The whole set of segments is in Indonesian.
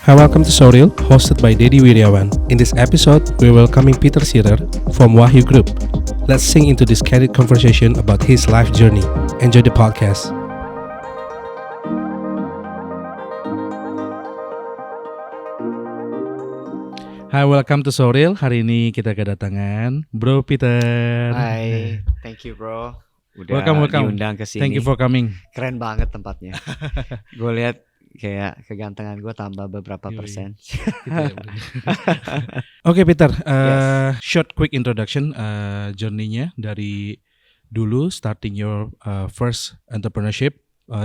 Hi, welcome to Soril, hosted by Dedi Wiryawan. In this episode, we're welcoming Peter Sirer from Wahyu Group. Let's sink into this candid conversation about his life journey. Enjoy the podcast. Hi, welcome to Soril. Hari ini kita kedatangan Bro Peter. Hai, thank you bro. Udah Welcome. diundang ke sini. Thank you for coming. Keren banget tempatnya. Gue lihat kayak kegantengan gue tambah beberapa persen. Oke, Peter, Yes. short quick introduction journey-nya dari dulu starting your first entrepreneurship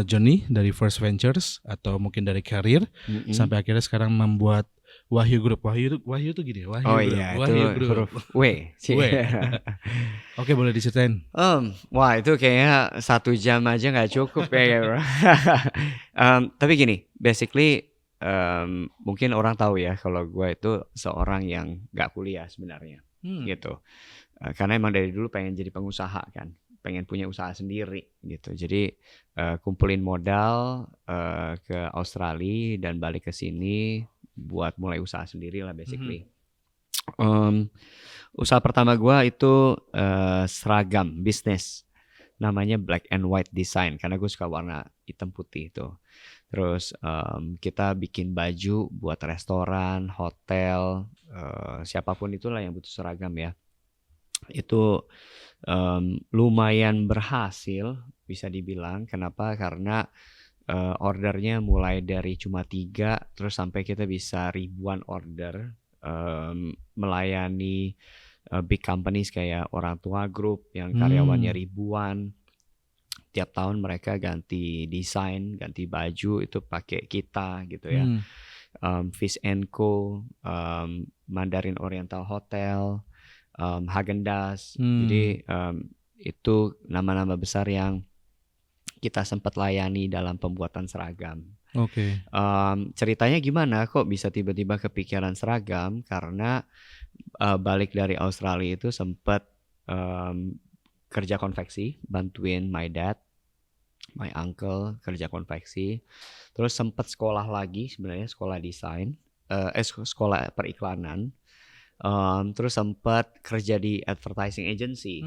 journey, dari first ventures atau mungkin dari career sampai akhirnya sekarang membuat Wahyu Group. Wahyu itu gini, Wahyu Oh Group. iya, Wahyu itu Group. huruf W. W. Oke, boleh diceritain. Wah itu kayaknya 1 jam aja nggak cukup ya bro. Tapi gini, basically mungkin orang tahu ya kalau gue itu seorang yang nggak kuliah sebenarnya, gitu. Karena emang dari dulu pengen jadi pengusaha kan, pengen punya usaha sendiri gitu. Jadi kumpulin modal ke Australia dan balik ke sini buat mulai usaha sendiri lah basically. Usaha pertama gue itu seragam bisnis, namanya Black and White Design karena gue suka warna hitam putih itu. Terus kita bikin baju buat restoran, hotel, siapapun itulah yang butuh seragam ya. Itu lumayan berhasil bisa dibilang. Kenapa? Karena ordernya mulai dari cuma 3 terus sampai kita bisa ribuan order, melayani big companies kayak Orang Tua Group yang karyawannya ribuan. Tiap tahun mereka ganti desain, ganti baju itu pakai kita gitu ya. Fish & Co, Mandarin Oriental Hotel, Häagen-Dazs. Jadi itu nama-nama besar yang kita sempat layani dalam pembuatan seragam. Oke. Ceritanya gimana kok bisa tiba-tiba kepikiran seragam? Karena balik dari Australia itu sempat kerja konveksi, bantuin my dad, my uncle kerja konveksi. Terus sempat sekolah lagi sebenarnya, sekolah desain, sekolah periklanan. Terus sempat kerja di advertising agency.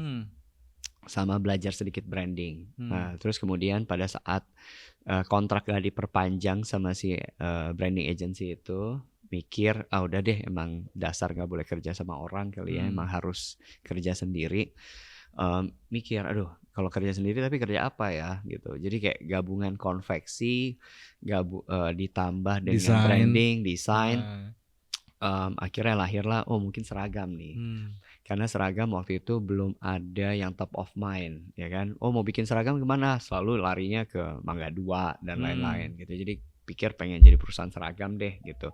Sama belajar sedikit branding. Nah, terus kemudian pada saat kontrak gak diperpanjang sama si branding agency itu, mikir, udah deh emang dasar gak boleh kerja sama orang kali ya, emang harus kerja sendiri. Mikir, aduh kalau kerja sendiri tapi kerja apa ya gitu. Jadi kayak gabungan konveksi, ditambah dengan branding, desain. Akhirnya lahirlah, mungkin seragam nih. Karena seragam waktu itu belum ada yang top of mind, ya kan? Mau bikin seragam kemana? Selalu larinya ke Mangga 2 dan lain-lain gitu. Jadi pikir pengen jadi perusahaan seragam deh gitu.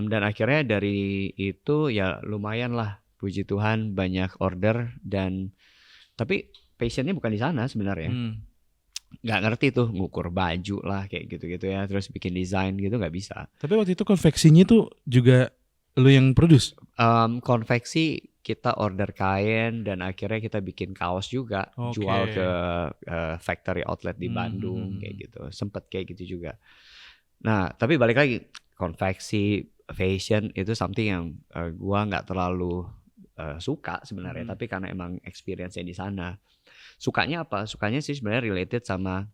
Dan akhirnya dari itu ya lumayan lah, puji Tuhan banyak order tapi passionnya bukan di sana sebenarnya. Nggak ngerti tuh ngukur baju lah kayak gitu-gitu ya. Terus bikin desain gitu nggak bisa. Tapi waktu itu konveksinya tuh juga lu yang produce? Konveksi kita order kain dan akhirnya kita bikin kaos juga, jual ke factory outlet di Bandung kayak gitu. Sempet kayak gitu juga. Nah tapi balik lagi, konveksi, fashion itu something yang gua nggak terlalu suka sebenarnya. Tapi karena emang experience-nya di sana. Sukanya apa? Sukanya sih sebenarnya related sama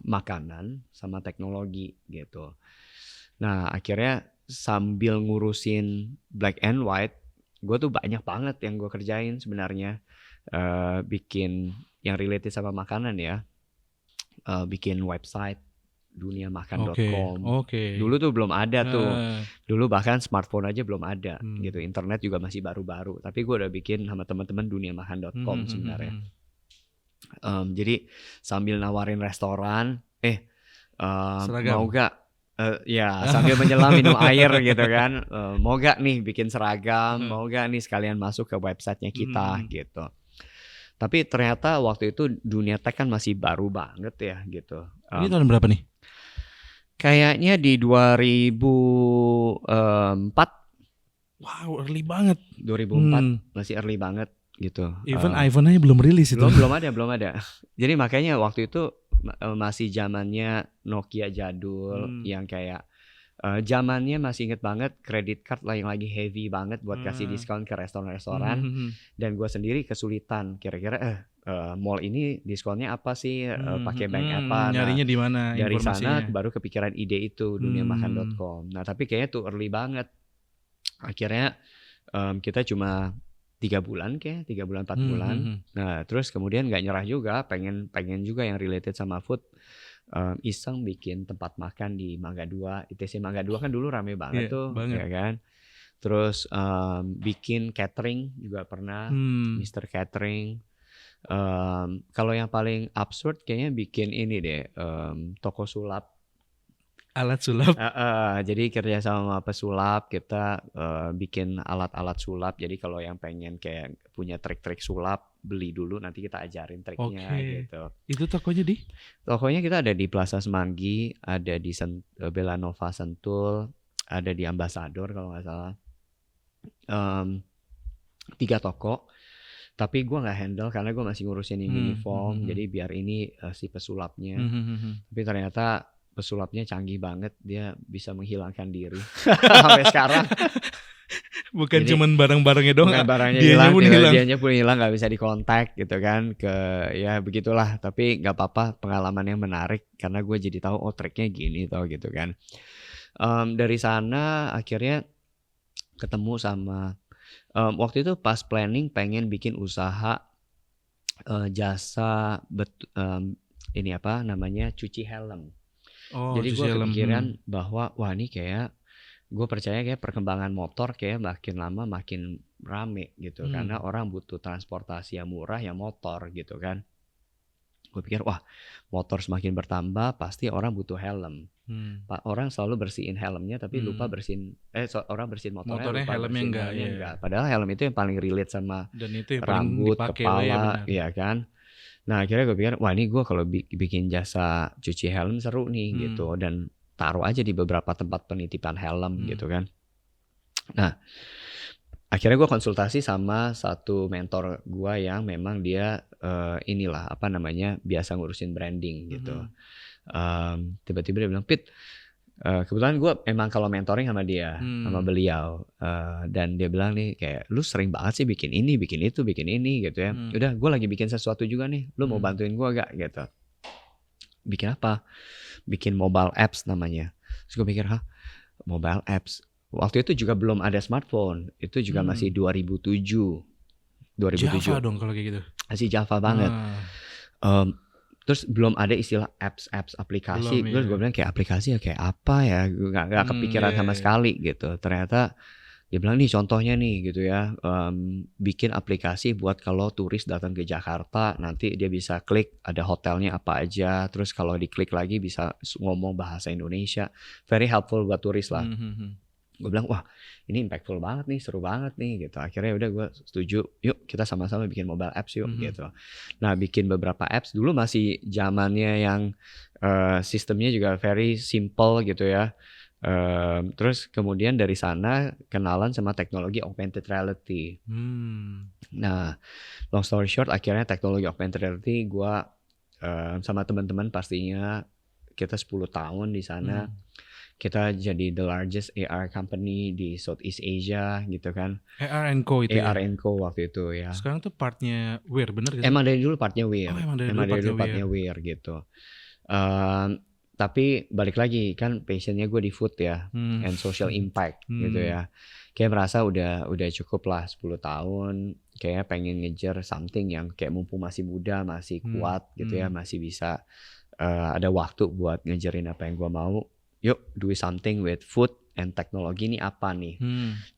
makanan, sama teknologi gitu. Nah akhirnya sambil ngurusin Black and White, gue tuh banyak banget yang gue kerjain sebenarnya. Bikin yang related sama makanan ya. Bikin website duniamakan.com. Dulu tuh belum ada tuh. Dulu bahkan smartphone aja belum ada gitu. Internet juga masih baru-baru. Tapi gue udah bikin sama teman-teman duniamakan.com sebenarnya. Jadi sambil nawarin restoran, mau gak? Ya sambil menyelam minum air gitu kan, mau gak nih bikin seragam, mau gak nih sekalian masuk ke websitenya kita gitu. Tapi ternyata waktu itu dunia tech kan masih baru banget ya gitu. Ini tahun berapa nih? Kayaknya di 2004. Wow, early banget. 2004 masih early banget gitu. Even iPhone aja belum rilis itu. Belum ada. Jadi makanya waktu itu masih zamannya Nokia jadul yang kayak Zamannya masih inget banget credit card yang lagi heavy banget buat kasih diskon ke restoran-restoran. Dan gue sendiri kesulitan kira-kira mall ini diskonnya apa sih, pakai bank apa. Nah, Nyarinya di mana dari sana informasinya? baru kepikiran ide itu duniamakan.com. Nah tapi kayaknya tuh early banget. Akhirnya kita cuma 3 bulan 4 bulan. Nah terus kemudian nggak nyerah juga, pengen juga yang related sama food. Iseng bikin tempat makan di Mangga 2. ITC Mangga 2 kan dulu rame banget tuh, banget. ya kan. Terus bikin catering juga pernah, Mr. Catering. Kalau yang paling absurd kayaknya bikin ini deh, toko sulap. Alat sulap. Jadi kerja sama pesulap, kita bikin alat-alat sulap. Jadi kalau yang pengen kayak punya trik-trik sulap, beli dulu nanti kita ajarin triknya gitu. Itu tokonya di? Tokonya kita ada di Plaza Semanggi, ada di Belanova Sentul, ada di Ambassador kalau nggak salah. 3 toko. Tapi gue nggak handle karena gue masih ngurusin yang uniform. Jadi biar ini si pesulapnya. Tapi ternyata pesulapnya canggih banget, dia bisa menghilangkan diri sampai sekarang. Bukan cuman barang-barangnya doang, barangnya dianya pun hilang, nggak bisa dikontak gitu kan. Ya begitulah. Tapi nggak apa-apa, pengalaman yang menarik karena gue jadi tahu triknya gini tau gitu kan. Dari sana akhirnya ketemu sama waktu itu pas planning pengen bikin usaha jasa ini apa namanya cuci helm. Jadi gue kepikiran bahwa wah ini kayak gue percaya kayak perkembangan motor kayak makin lama makin rame gitu. Karena orang butuh transportasi yang murah ya motor gitu kan. Gue pikir wah motor semakin bertambah pasti orang butuh helm. Orang selalu bersihin helmnya tapi lupa bersihin orang bersihin motornya helmnya enggak. Padahal helm itu yang paling relate sama dan itu yang rambut, paling kepala, ya kan. Nah akhirnya gue pikir wah ini gue kalau bikin jasa cuci helm seru nih gitu. Dan taruh aja di beberapa tempat penitipan helm gitu kan. Nah akhirnya gue konsultasi sama satu mentor gue yang memang dia inilah apa namanya biasa ngurusin branding gitu. Tiba-tiba dia bilang, Pit, kebetulan gue emang kalau mentoring sama dia, sama beliau, dan dia bilang nih kayak lu sering banget sih bikin ini, bikin itu, bikin ini gitu ya. Udah, gue lagi bikin sesuatu juga nih, lu mau bantuin gue gak gitu? Bikin apa? Bikin mobile apps namanya. Terus gue pikir, mobile apps. Waktu itu juga belum ada smartphone, itu juga masih 2007. Java dong kalau kayak gitu. Masih Java banget. Terus belum ada istilah apps aplikasi. Terus gue bilang kayak aplikasi ya kayak apa ya? Gue nggak kepikiran sama sekali gitu. Ternyata dia bilang nih contohnya nih gitu ya. Bikin aplikasi buat kalau turis datang ke Jakarta nanti dia bisa klik ada hotelnya apa aja. Terus kalau diklik lagi bisa ngomong bahasa Indonesia. Very helpful buat turis lah. Gue bilang wah ini impactful banget nih, seru banget nih gitu. Akhirnya udah gue setuju, yuk kita sama-sama bikin mobile apps yuk gitu. Nah bikin beberapa apps dulu masih zamannya yang sistemnya juga very simple gitu ya. Terus kemudian dari sana kenalan sama teknologi augmented reality. Nah long story short akhirnya teknologi augmented reality gue sama teman-teman pastinya kita 10 tahun di sana. Kita jadi the largest AR company di Southeast Asia gitu kan. AR & Co itu AR & Co waktu itu ya. Sekarang tuh partnya Wear bener gak sih? Emang dari dulu partnya Wear. Emang dari dulu partnya Wear gitu. Tapi balik lagi kan passionnya gue di food ya. And social impact gitu ya. Kayak merasa udah cukup lah 10 tahun. Kayaknya pengen ngejar something yang kayak mumpung masih muda, masih kuat gitu ya. Masih bisa ada waktu buat ngejarin apa yang gue mau. Yuk do something with food and teknologi ini apa nih.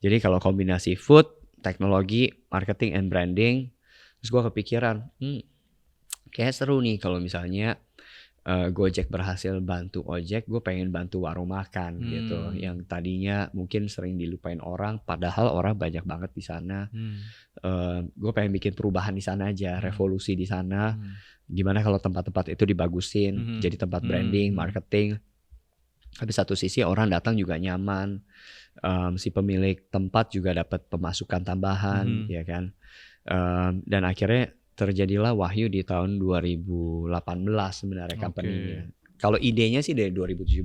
Jadi kalau kombinasi food, teknologi, marketing and branding, terus gue kepikiran kayak seru nih kalau misalnya Gojek berhasil bantu ojek, gue pengen bantu warung makan gitu. Yang tadinya mungkin sering dilupain orang, padahal orang banyak banget di sana. Gue pengen bikin perubahan di sana aja, revolusi di sana. Gimana kalau tempat-tempat itu dibagusin, jadi tempat branding, marketing. Tapi satu sisi orang datang juga nyaman, si pemilik tempat juga dapat pemasukan tambahan, ya kan. Dan akhirnya terjadilah Wahyu di tahun 2018 sebenarnya company-nya. Kalau idenya sih dari 2017.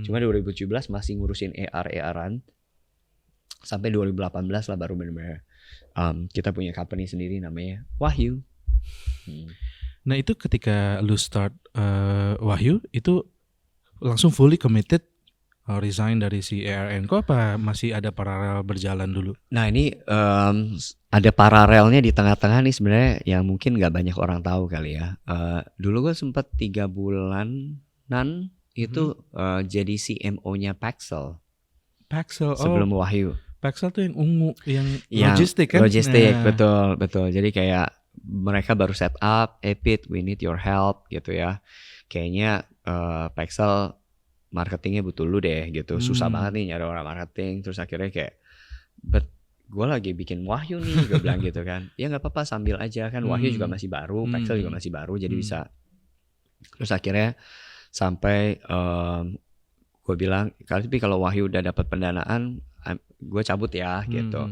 Cuma 2017 masih ngurusin AR-ARan. Sampai 2018 lah baru benar-benar kita punya company sendiri namanya Wahyu. Nah itu ketika lu start Wahyu itu langsung fully committed resign dari si ARN kok apa masih ada paralel berjalan dulu? Nah ini ada paralelnya di tengah-tengah nih sebenarnya yang mungkin nggak banyak orang tahu kali ya. Dulu gue sempat 3 bulanan itu jadi CMO-nya Paxel. Paxel sebelum Wahyu. Paxel tuh yang ungu, yang logistik kan? Logistik, betul. Jadi kayak mereka baru set up, Pete, we need your help gitu ya. Kayaknya Paxel marketingnya butuh lu deh gitu. Susah banget nih nyari orang marketing. Terus akhirnya kayak, gue lagi bikin Wahyu nih, gue bilang gitu kan. Ya nggak apa-apa sambil aja kan. Wahyu juga masih baru, Paxel juga masih baru, jadi bisa. Terus akhirnya sampai gue bilang, tapi kalau Wahyu udah dapat pendanaan, gue cabut ya gitu.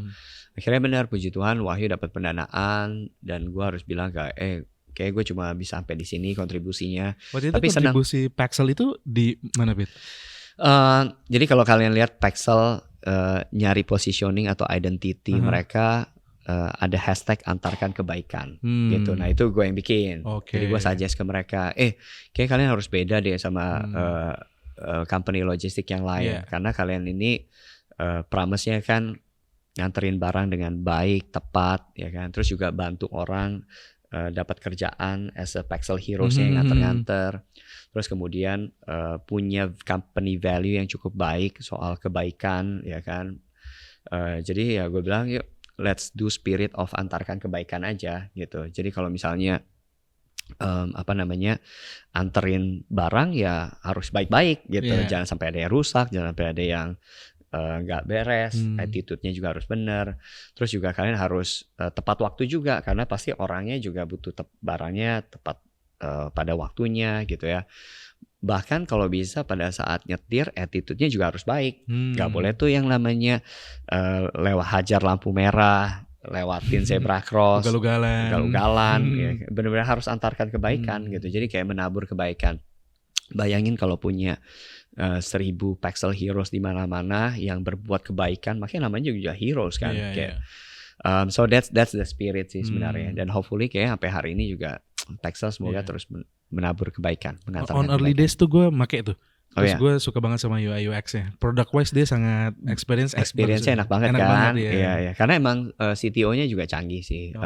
Akhirnya benar, puji Tuhan Wahyu dapat pendanaan dan gue harus bilang kayak gue cuma bisa sampai di sini kontribusinya. Waktu itu tapi kontribusi Paxel itu di mana, Pit? Jadi kalau kalian lihat Paxel nyari positioning atau identity mereka ada hashtag antarkan kebaikan gitu. Nah itu gue yang bikin. Jadi gue suggest ke mereka, kayak kalian harus beda deh sama company logistik yang lain karena kalian ini promise-nya kan nganterin barang dengan baik, tepat, ya kan. Terus juga bantu orang dapat kerjaan as a Paxel Heroes-nya yang nganter-nganter. Terus kemudian punya company value yang cukup baik soal kebaikan, ya kan. Jadi ya gue bilang yuk let's do spirit of antarkan kebaikan aja gitu. Jadi kalau misalnya anterin barang ya harus baik-baik gitu. Jangan sampai ada yang rusak, jangan sampai ada yang nggak beres, attitude-nya juga harus benar. Terus juga kalian harus tepat waktu juga karena pasti orangnya juga butuh barangnya tepat pada waktunya gitu ya. Bahkan kalau bisa pada saat nyetir attitude-nya juga harus baik. Nggak boleh tuh yang namanya lewat hajar lampu merah, lewatin zebra cross, ugal-ugalan. Ya. Benar-benar harus antarkan kebaikan gitu. Jadi kayak menabur kebaikan. Bayangin kalau punya 1000 Paxel Heroes di mana-mana yang berbuat kebaikan, makanya namanya juga heroes kan. So that's the spirit sih sebenarnya. Dan hopefully kayak sampai hari ini juga Paxel semoga terus menabur kebaikan. On early days tuh gue make tuh. Terus gue suka banget sama UI UX-nya. Product wise dia sangat experience-nya enak banget kan. Iya. Karena emang CTO-nya juga canggih sih.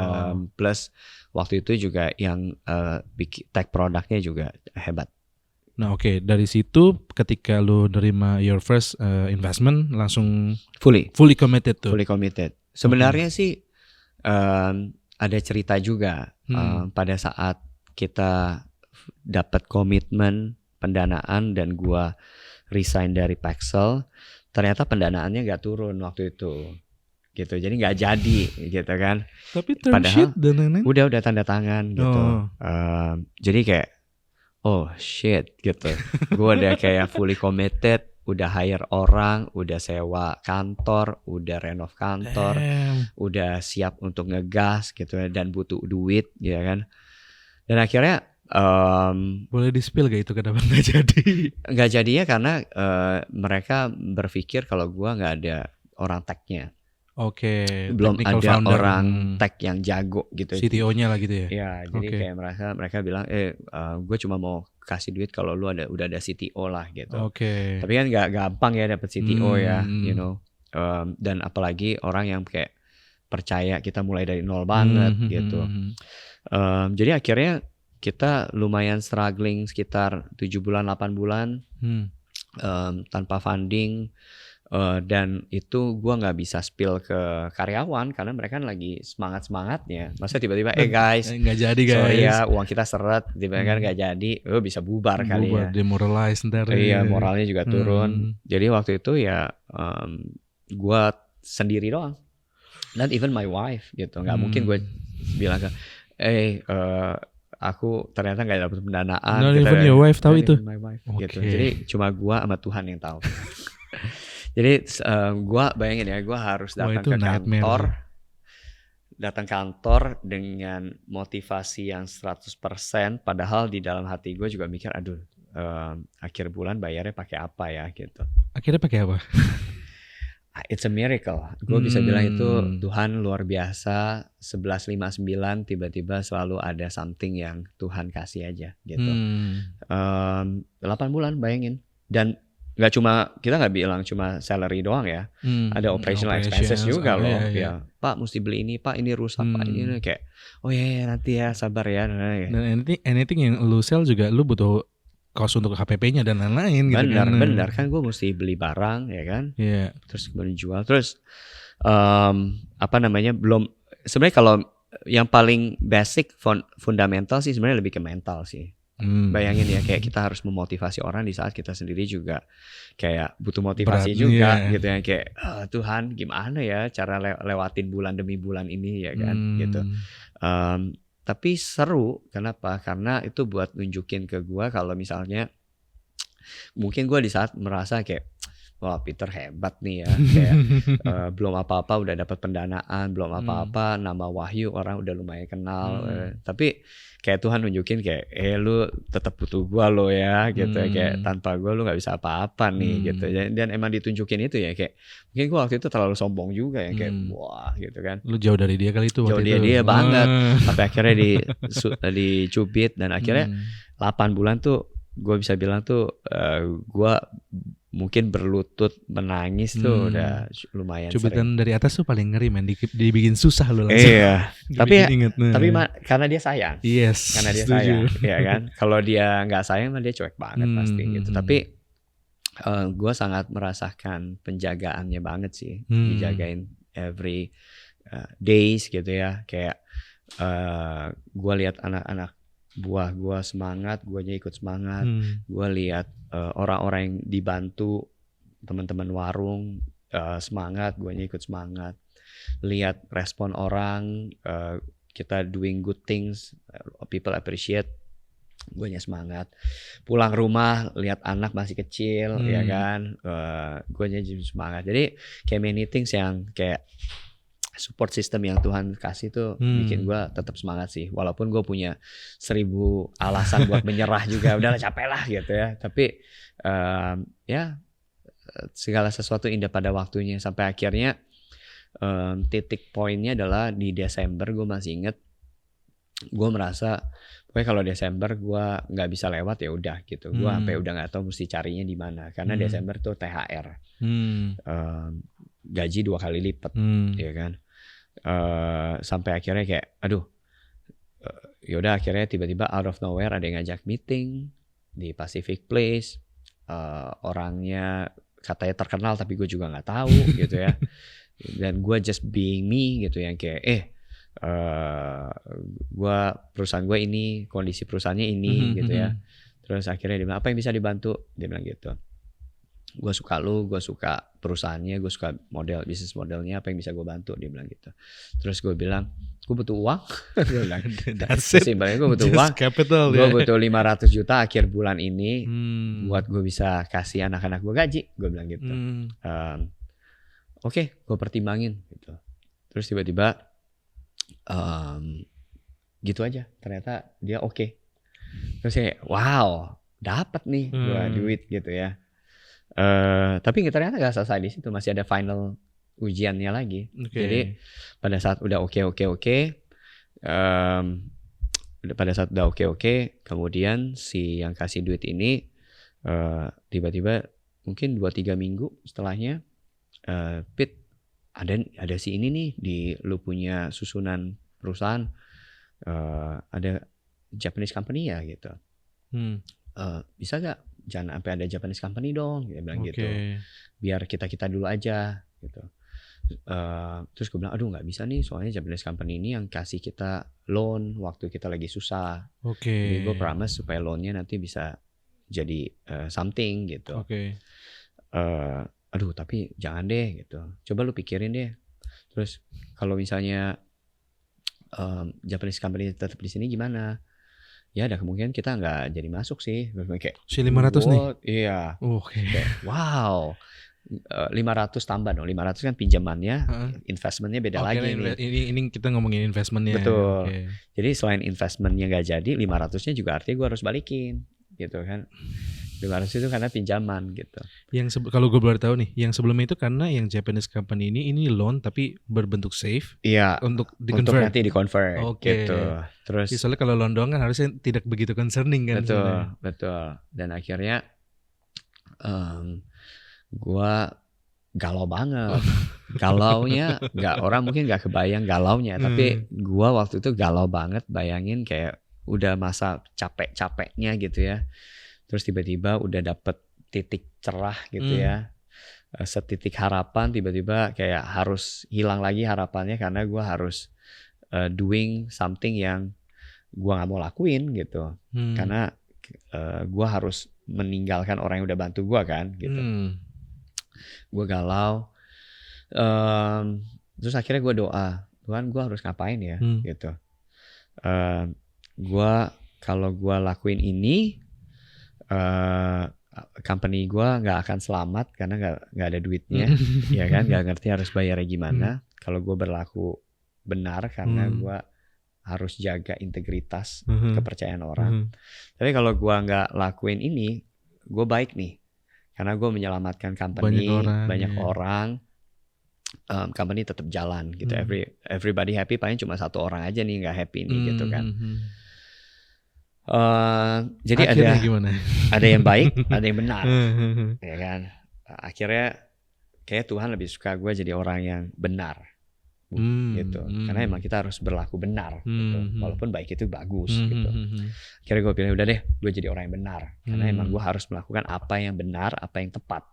Plus waktu itu juga yang tech produknya juga hebat. Nah dari situ ketika lu nerima your first investment langsung fully committed tuh. Fully committed. Sebenarnya sih ada cerita juga pada saat kita dapat komitmen pendanaan dan gua resign dari Paxel, ternyata pendanaannya nggak turun waktu itu. Gitu. Jadi nggak jadi gitu kan. Tapi term sheet dan lain-lain udah tanda tangan gitu. Jadi kayak oh shit gitu. Gue udah kayak fully committed, udah hire orang, udah sewa kantor, udah renov kantor, udah siap untuk ngegas gitu dan butuh duit ya kan. Dan akhirnya boleh di-spill gak itu kenapa nggak jadi? Nggak jadinya karena mereka berpikir kalau gue nggak ada orang tech-nya. Belum ada orang tech yang jago gitu. CTO-nya lah gitu ya. Ya, jadi kayak mereka bilang gue cuma mau kasih duit kalau lu udah ada CTO lah gitu. Tapi kan nggak gampang ya dapet CTO ya, you know. Dan apalagi orang yang kayak percaya kita mulai dari nol banget gitu. Jadi akhirnya kita lumayan struggling sekitar 7 bulan 8 bulan tanpa funding. Dan itu gue nggak bisa spill ke karyawan karena mereka kan lagi semangatnya. Masa tiba-tiba guys nggak jadi guys, sorry ya uang kita seret, tiba-tiba kan nggak jadi, bisa bubar kali ya. Demoralize ntar. Iya moralnya juga turun. Jadi waktu itu ya gue sendiri doang. Not even my wife gitu. Nggak mungkin gue bilang ke aku ternyata nggak dapet pendanaan. Not even your wife tahu itu. My wife, gitu. Jadi cuma gue sama Tuhan yang tahu. Jadi gue bayangin ya, gue harus datang kantor dengan motivasi yang 100%, padahal di dalam hati gue juga mikir, aduh akhir bulan bayarnya pakai apa ya gitu. Akhirnya pakai apa? It's a miracle. Gue bisa bilang itu Hmm. Tuhan luar biasa. 11.59 tiba-tiba selalu ada something yang Tuhan kasih aja gitu. 8 bulan bayangin. Dan nggak cuma, kita nggak bilang cuma salary doang ya. Ada operational expenses juga loh. Ya, Pak mesti beli ini, Pak ini rusak, Pak ini kayak, oh ya nanti ya sabar ya. Dan anything yang lu sell juga lu butuh cost untuk HPP-nya dan lain-lain gitu kan. Benar kan gue mesti beli barang ya kan. Iya. Terus kemudian jual. Terus belum, sebenarnya kalau yang paling basic fundamental sih sebenarnya lebih ke mental sih. Bayangin ya, kayak kita harus memotivasi orang di saat kita sendiri juga kayak butuh motivasi juga gitu ya, kayak Tuhan gimana ya cara lewatin bulan demi bulan ini ya kan gitu. Tapi seru, kenapa? Karena itu buat nunjukin ke gue kalau misalnya mungkin gue di saat merasa kayak wah Peter hebat nih ya, kayak belum apa-apa udah dapat pendanaan, belum apa-apa nama Wahyu orang udah lumayan kenal, tapi kayak Tuhan nunjukin kayak lu tetap butuh gue lo ya gitu ya, kayak tanpa gue lu nggak bisa apa-apa nih gitu. Dan emang ditunjukin itu ya, kayak mungkin gue waktu itu terlalu sombong juga ya, kayak wah gitu kan. Lu jauh dari dia kali itu. Jauh dari dia banget. Sampai akhirnya dicubit dan akhirnya 8 bulan tuh gue bisa bilang tuh gue mungkin berlutut menangis tuh udah lumayan cubitan sering. Dari atas tuh paling ngeri men, dibikin susah lu langsung. Iya. tapi karena dia sayang. Yes. Karena dia setuju. sayang, ya kan. Kalau dia nggak sayang dia cuek banget pasti gitu. Tapi gue sangat merasakan penjagaannya banget sih, dijagain every days gitu ya. Kayak gue lihat anak-anak buah gue semangat, guanya ikut semangat. Gue lihat orang-orang yang dibantu, teman-teman warung semangat, guanya ikut semangat. Lihat respon orang, kita doing good things, people appreciate, guanya semangat. Pulang rumah lihat anak masih kecil, ya kan, guanya jadi semangat. Jadi kayak many things yang kayak support system yang Tuhan kasih tuh bikin gue tetap semangat sih, walaupun gue punya 1000 alasan buat menyerah juga, udahlah capek lah gitu ya. Tapi ya segala sesuatu indah pada waktunya. Sampai akhirnya titik poinnya adalah di Desember. Gue masih inget, gue merasa pokoknya kalau Desember gue nggak bisa lewat ya udah gitu. Gue sampai udah nggak tahu mesti carinya di mana, karena Desember tuh THR, gaji 2 kali lipat, ya kan. Sampai akhirnya kayak aduh, yaudah akhirnya tiba-tiba out of nowhere ada yang ngajak meeting di Pacific Place. Orangnya katanya terkenal tapi gue juga nggak tahu gitu ya. Dan gue just being me gitu, yang kayak perusahaan gue ini, kondisi perusahaannya ini gitu ya. Terus akhirnya dia bilang apa yang bisa dibantu, dia bilang gitu. Gue suka lu, gue suka perusahaannya, gue suka model bisnis modelnya, apa yang bisa gue bantu, dia bilang gitu. Terus gue bilang gue butuh uang. Dia bilang simpelnya gue butuh uang, gue butuh 500 juta akhir bulan ini buat gue bisa kasih anak-anak gue gaji, gue bilang gitu. Oke, gue pertimbangin gitu. Terus tiba-tiba gitu aja, ternyata dia oke. Terus kayak wow, dapat nih gue duit gitu ya. Tapi ternyata gak selesai di situ, masih ada final ujiannya lagi. Jadi pada saat udah oke, kemudian si yang kasih duit ini tiba-tiba mungkin 2-3 minggu setelahnya, Pit, ada si ini nih di lu punya susunan perusahaan, ada Japanese company ya gitu. Bisa gak jangan sampai ada Japanese company dong, dia bilang gitu. Biar kita dulu aja gitu. Terus gue bilang aduh nggak bisa nih, soalnya Japanese company ini yang kasih kita loan waktu kita lagi susah. Jadi gue promise supaya loannya nanti bisa jadi something gitu. Aduh tapi jangan deh gitu. Coba lu pikirin deh. Terus kalau misalnya Japanese company tetap di sini gimana? Ya ada kemungkinan kita nggak jadi masuk sih. Kayak si 500 nih? Iya. Kayak, wow. 500 tambah dong. 500 kan pinjamannya, investmentnya beda lagi nih. Ini kita ngomongin investmentnya. Betul. Jadi selain investmentnya nggak jadi, 500-nya juga artinya gue harus balikin. gitu kan. 500 itu karena pinjaman gitu. Kalau gue boleh tahu nih, yang sebelumnya itu karena yang Japanese company ini loan tapi berbentuk safe Iya, untuk untuk di-convert. nanti di-convert Oke. gitu. Ya, Terus soalnya kalau loan doang kan harusnya tidak begitu concerning kan sebenarnya. betul. Dan akhirnya gua galau banget. Galaunya orang mungkin nggak kebayang galaunya, tapi gua waktu itu galau banget, bayangin kayak udah masa capek-capeknya gitu ya. Terus tiba-tiba udah dapet titik cerah gitu ya. Setitik harapan tiba-tiba kayak harus hilang lagi harapannya karena gua harus doing something yang gua nggak mau lakuin gitu. Karena gua harus meninggalkan orang yang udah bantu gua kan gitu. Gua galau. Terus akhirnya gue doa, Tuhan gue harus ngapain ya gitu. Kalau gue lakuin ini, company gue nggak akan selamat karena nggak ada duitnya, ya kan, nggak ngerti harus bayarnya gimana. Kalau gue berlaku benar karena gue harus jaga integritas, kepercayaan orang. Tapi kalau gue nggak lakuin ini, gue baik nih, karena gue menyelamatkan company, banyak orang. Company tetap jalan gitu. Everybody happy, paling cuma satu orang aja nih nggak happy nih gitu kan. Jadi ada yang baik, ada yang benar, ya kan. Akhirnya kayak Tuhan lebih suka gue jadi orang yang benar, gitu. Karena emang kita harus berlaku benar, gitu. Walaupun baik itu bagus, gitu. Akhirnya gue pilih udah deh, gue jadi orang yang benar. Karena emang gue harus melakukan apa yang benar, apa yang tepat,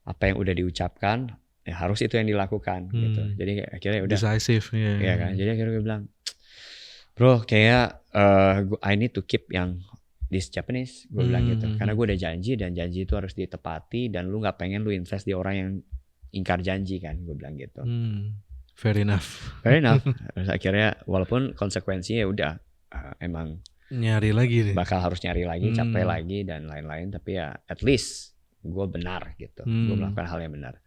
apa yang udah diucapkan. Ya harus itu yang dilakukan gitu. Jadi akhirnya udah decisive ya kan. Jadi akhirnya gue bilang, bro kayak I need to keep yang this Japanese, gue bilang gitu. Karena gue udah janji dan janji itu harus ditepati dan lu nggak pengen lu invest di orang yang ingkar janji kan, gue bilang gitu. Fair enough. Terus akhirnya walaupun konsekuensinya udah emang nyari lagi, bakal harus nyari lagi, capek lagi dan lain-lain. Tapi ya at least gue benar gitu. Gue melakukan hal yang benar.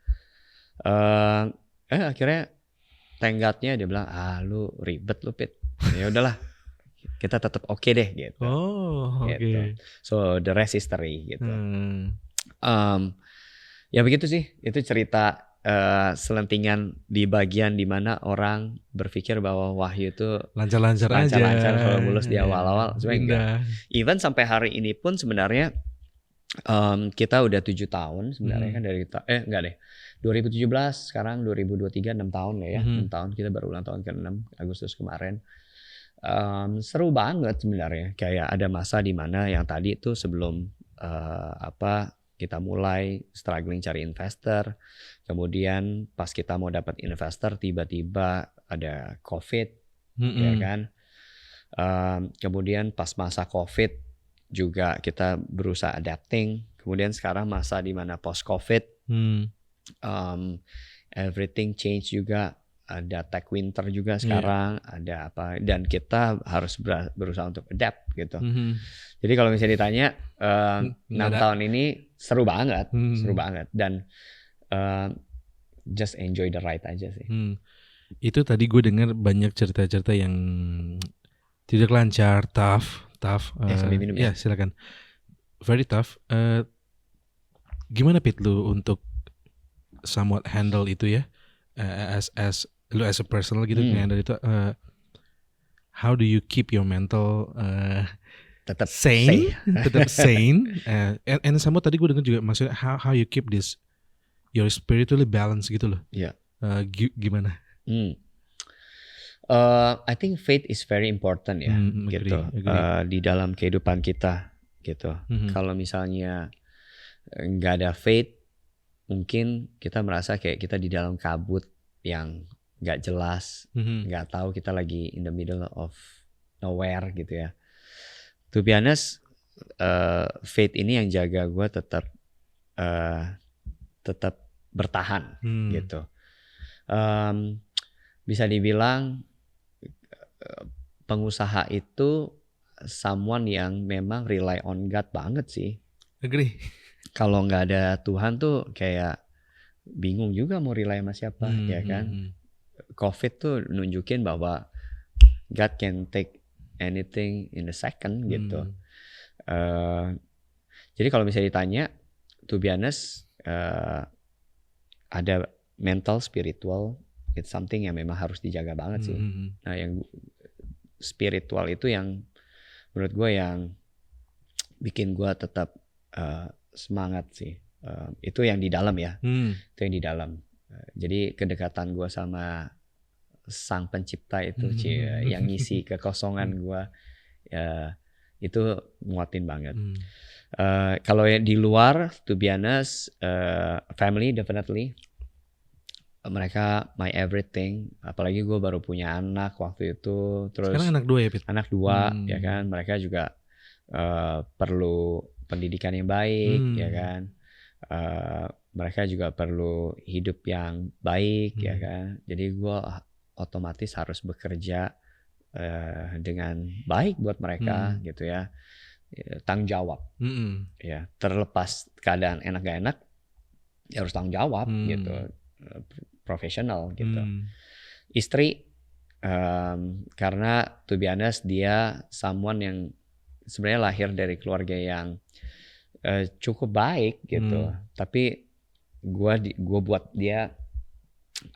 Akhirnya tenggatnya dia bilang, lu ribet lu Pit. Ya udahlah, kita tetap oke deh gitu. Gitu. So the rest is history gitu. Ya begitu sih, itu cerita selentingan di bagian dimana orang berpikir bahwa Wahyu itu lancar-lancar aja, kalau mulus di awal-awal. Sebenarnya enggak. Even sampai hari ini pun sebenarnya kita udah 7 tahun sebenarnya kan dari kita, enggak deh, 2017 sekarang 2023 6 tahun ya, 6 tahun kita baru ulang tahun ke-6 Agustus kemarin. Seru banget sebenarnya, kayak ada masa di mana yang tadi itu sebelum kita mulai struggling cari investor, kemudian pas kita mau dapat investor tiba-tiba ada COVID, ya kan. Kemudian pas masa COVID juga kita berusaha adapting. Kemudian sekarang masa di mana post COVID, everything change juga. Ada tech winter juga sekarang, ada apa, dan kita harus berusaha untuk adapt gitu. Jadi kalau misalnya ditanya 6 tahun ini seru banget, dan just enjoy the ride aja sih. Itu tadi gue dengar banyak cerita-cerita yang tidak lancar, tough. Sambil minum ya. Silakan. Very tough. Gimana Pit lu untuk somewhat handle itu ya? As a personal gitu, handle itu. How do you keep your mental tetap sane? And sama tadi gue dengar juga maksudnya how you keep this your spiritually balance gitu loh. Yeah. Gimana? I think faith is very important ya, gitu. Agree. Di dalam kehidupan kita gitu. Kalau misalnya nggak ada faith, mungkin kita merasa kayak kita di dalam kabut yang nggak jelas, nggak tahu kita lagi in the middle of nowhere gitu ya. To be honest, faith ini yang jaga gue tetap bertahan gitu. Bisa dibilang pengusaha itu someone yang memang rely on God banget sih. Agree. Kalau nggak ada Tuhan tuh kayak bingung juga mau rely sama siapa, ya kan. COVID tuh nunjukin bahwa God can take anything in a second gitu. Jadi kalau misalnya ditanya, to be honest, ada mental, spiritual, it's something yang memang harus dijaga banget sih. Nah, yang spiritual itu yang menurut gue yang bikin gue tetap semangat sih. Itu yang di dalam ya, itu yang di dalam. Jadi kedekatan gue sama sang pencipta itu, yang ngisi kekosongan gue, itu nguatin banget. Kalau di luar, to be honest, family definitely. Mereka my everything. Apalagi gue baru punya anak waktu itu. Terus sekarang anak 2 ya, Pit? Anak 2, ya kan. Mereka juga perlu pendidikan yang baik, ya kan. Mereka juga perlu hidup yang baik, ya kan. Jadi gue otomatis harus bekerja dengan baik buat mereka, gitu ya. Tanggung jawab, ya. Terlepas keadaan enak gak enak, ya harus tanggung jawab, gitu. Profesional, gitu. Istri, karena to be honest, dia someone yang sebenarnya lahir dari keluarga yang cukup baik, gitu. Tapi gue buat dia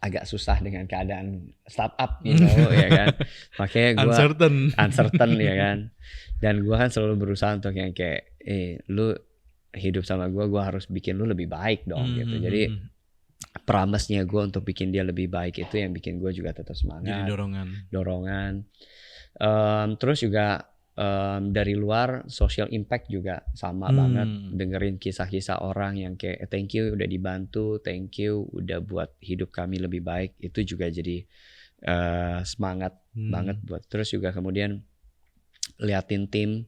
agak susah dengan keadaan startup, you know, ya kan. Makanya gue uncertain, ya kan. Dan gue kan selalu berusaha untuk yang kayak, lu hidup sama gue harus bikin lu lebih baik dong, gitu. Jadi promise-nya gue untuk bikin dia lebih baik itu yang bikin gue juga tetap semangat. Jadi dorongan. Terus juga dari luar, social impact juga sama banget. Dengerin kisah-kisah orang yang kayak thank you udah dibantu, thank you udah buat hidup kami lebih baik. Itu juga jadi semangat banget buat. Terus juga kemudian liatin tim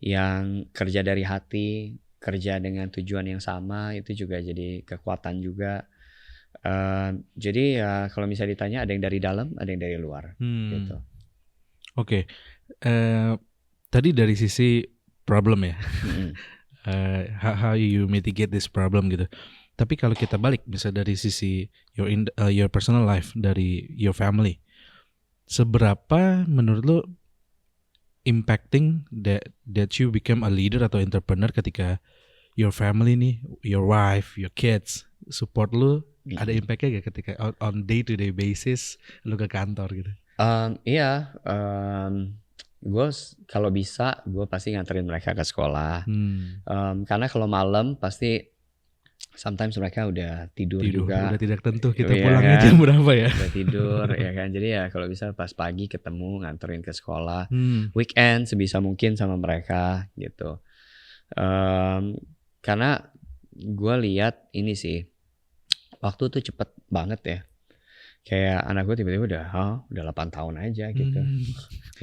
yang kerja dari hati, kerja dengan tujuan yang sama, itu juga jadi kekuatan juga. Jadi ya kalau misalnya ditanya, ada yang dari dalam, ada yang dari luar, gitu. Oke. Tadi dari sisi problem ya, how you mitigate this problem gitu. Tapi kalau kita balik, misalnya dari sisi your personal life, dari your family, seberapa menurut lo impacting that you become a leader atau entrepreneur ketika your family nih, your wife, your kids support lo, ada impactnya gak ketika on day to day basis lo ke kantor gitu? Iya. Gue kalau bisa gue pasti nganterin mereka ke sekolah, karena kalau malam pasti sometimes mereka udah tidur juga, udah tidak tentu kita pulangnya kan? Jam berapa ya, udah tidur, ya kan. Jadi ya kalau bisa pas pagi ketemu, nganterin ke sekolah, weekend sebisa mungkin sama mereka, gitu. Karena gue lihat ini sih, waktu tuh cepet banget ya. Kayak anak gue tiba-tiba udah 8 tahun aja gitu.